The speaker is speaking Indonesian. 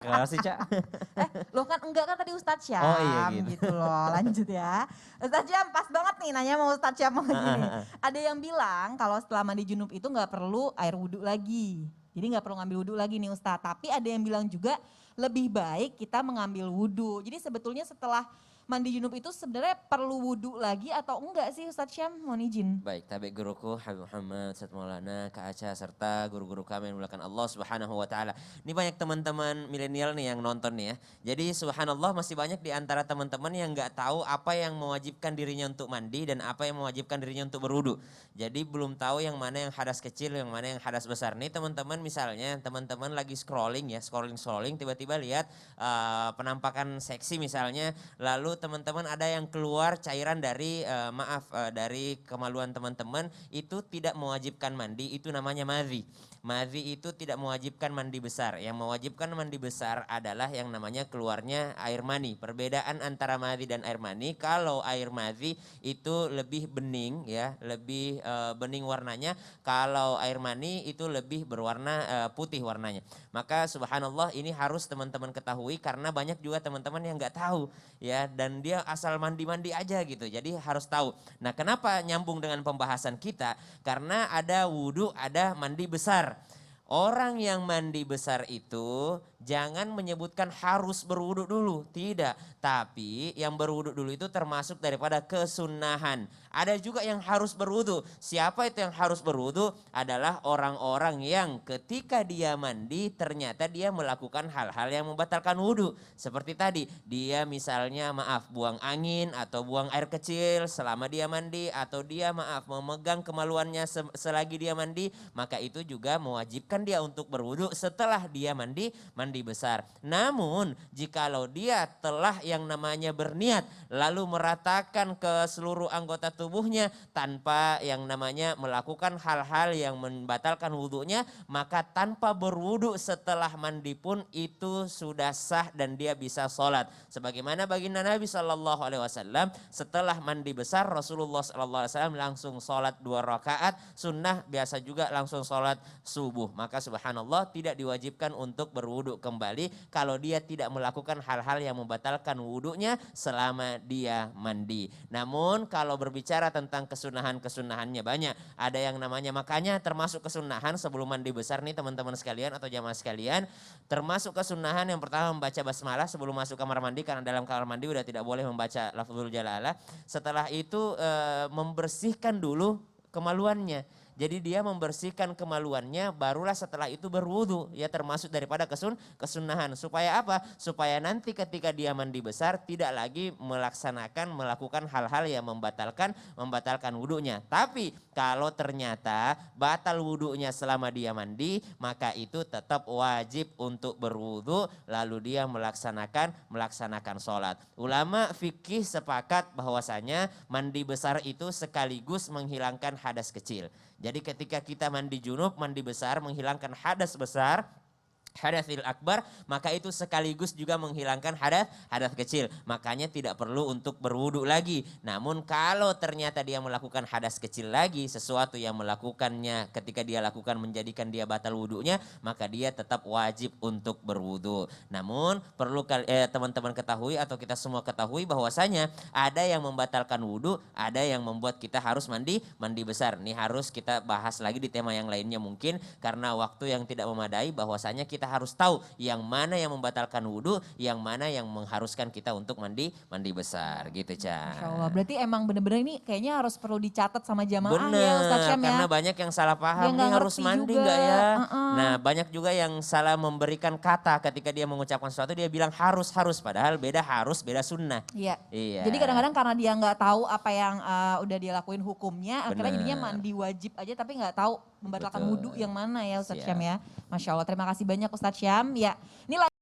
Kasih, Cak. Loh kan enggak kan tadi Ustadz Syam Oh iya gitu. gitu loh. Lanjut ya. Ustadz Syam pas banget nih nanya mau Ustadz Syam mau gini. Ada yang bilang kalau setelah mandi junub itu nggak perlu air wudhu lagi. Jadi nggak perlu ngambil wudhu lagi nih Ustadz. Tapi ada yang bilang juga lebih baik kita mengambil wudhu. Jadi sebetulnya setelah mandi junub itu sebenarnya perlu wudhu lagi atau enggak sih Ustadz Syam? Mohon izin. Baik, tabi guruku Habib Muhammad, Ustadz Maulana, Kak Aca, serta guru-guru kami yang dimuliakan Allah Subhanahu wa Ta'ala. Ini banyak teman-teman milenial nih yang nonton nih ya. Jadi subhanallah masih banyak di antara teman-teman yang nggak tahu apa yang mewajibkan dirinya untuk mandi dan apa yang mewajibkan dirinya untuk berwudu. Jadi belum tahu yang mana yang hadas kecil, yang mana yang hadas besar. Nih teman-teman misalnya teman-teman lagi scrolling ya, scrolling tiba-tiba lihat penampakan seksi misalnya, lalu teman-teman ada yang keluar cairan dari dari kemaluan teman-teman, itu tidak mewajibkan mandi, itu namanya madhi. Madhi itu tidak mewajibkan mandi besar. Yang mewajibkan mandi besar adalah yang namanya keluarnya air mani. Perbedaan antara madhi dan air mani, kalau air madhi itu lebih bening ya, lebih bening warnanya. Kalau air mani itu lebih berwarna putih warnanya. Maka subhanallah ini harus teman-teman ketahui karena banyak juga teman-teman yang nggak tahu ya, dan dia asal mandi-mandi aja gitu. Jadi harus tahu. Nah, kenapa nyambung dengan pembahasan kita? Karena ada wudhu, ada mandi besar. Orang yang mandi besar itu jangan menyebutkan harus berwudhu dulu, tidak. Tapi yang berwudhu dulu itu termasuk daripada kesunahan. Ada juga yang harus berwudhu. Siapa itu yang harus berwudhu? Adalah orang-orang yang ketika dia mandi ternyata dia melakukan hal-hal yang membatalkan wudhu. Seperti tadi, dia misalnya buang angin atau buang air kecil selama dia mandi, atau dia memegang kemaluannya selagi dia mandi, maka itu juga mewajibkan dia untuk berwudu setelah dia mandi besar. Namun jikalau dia telah yang namanya berniat lalu meratakan ke seluruh anggota tubuhnya tanpa yang namanya melakukan hal-hal yang membatalkan wudunya, maka tanpa berwudu setelah mandi pun itu sudah sah dan dia bisa sholat. Sebagaimana baginda Nabi SAW setelah mandi besar Rasulullah SAW langsung sholat 2 rakaat sunnah, biasa juga langsung sholat subuh. Maka subhanallah tidak diwajibkan untuk berwudu kembali kalau dia tidak melakukan hal-hal yang membatalkan wudunya selama dia mandi. Namun kalau berbicara tentang kesunahan-kesunahannya banyak. Ada yang namanya, makanya termasuk kesunahan sebelum mandi besar nih teman-teman sekalian atau jamaah sekalian, termasuk kesunahan yang pertama membaca basmalah sebelum masuk kamar mandi, karena dalam kamar mandi udah tidak boleh membaca lafzul jalalah. Setelah itu membersihkan dulu kemaluannya. Jadi dia membersihkan kemaluannya barulah setelah itu berwudu, ya termasuk daripada kesunahan. Supaya apa? Supaya nanti ketika dia mandi besar tidak lagi melakukan hal-hal yang membatalkan wudunya. Tapi kalau ternyata batal wudunya selama dia mandi, maka itu tetap wajib untuk berwudu lalu dia melaksanakan sholat. Ulama fikih sepakat bahwasanya mandi besar itu sekaligus menghilangkan hadas kecil. Jadi ketika kita mandi junub, mandi besar menghilangkan hadas besar, hadasil akbar, maka itu sekaligus juga menghilangkan hadas kecil. Makanya tidak perlu untuk berwudu lagi. Namun kalau ternyata dia melakukan hadas kecil lagi, sesuatu yang melakukannya ketika dia lakukan menjadikan dia batal wudunya, maka dia tetap wajib untuk berwudu. Namun perlu teman-teman ketahui atau kita semua ketahui bahwasanya ada yang membatalkan wudu, ada yang membuat kita harus mandi besar. Ini harus kita bahas lagi di tema yang lainnya mungkin, karena waktu yang tidak memadai, bahwasanya kita harus tahu yang mana yang membatalkan wudhu, yang mana yang mengharuskan kita untuk mandi besar gitu, Ca. Masya Allah, berarti emang bener-bener ini kayaknya harus perlu dicatat sama jamaah bener, ya Ustadz Syam ya. Karena banyak yang salah paham, nih harus mandi nggak ya. Nah banyak juga yang salah memberikan kata ketika dia mengucapkan sesuatu, dia bilang harus, padahal beda harus, beda sunnah. Iya. Iya. Jadi kadang-kadang karena dia nggak tahu apa yang udah dia lakuin hukumnya, akhirnya jadinya mandi wajib aja tapi nggak tahu membatalkan wudhu yang mana ya Ustadz Syam ya. Masya Allah, terima kasih banyak Ustadz Syam. Ya, ini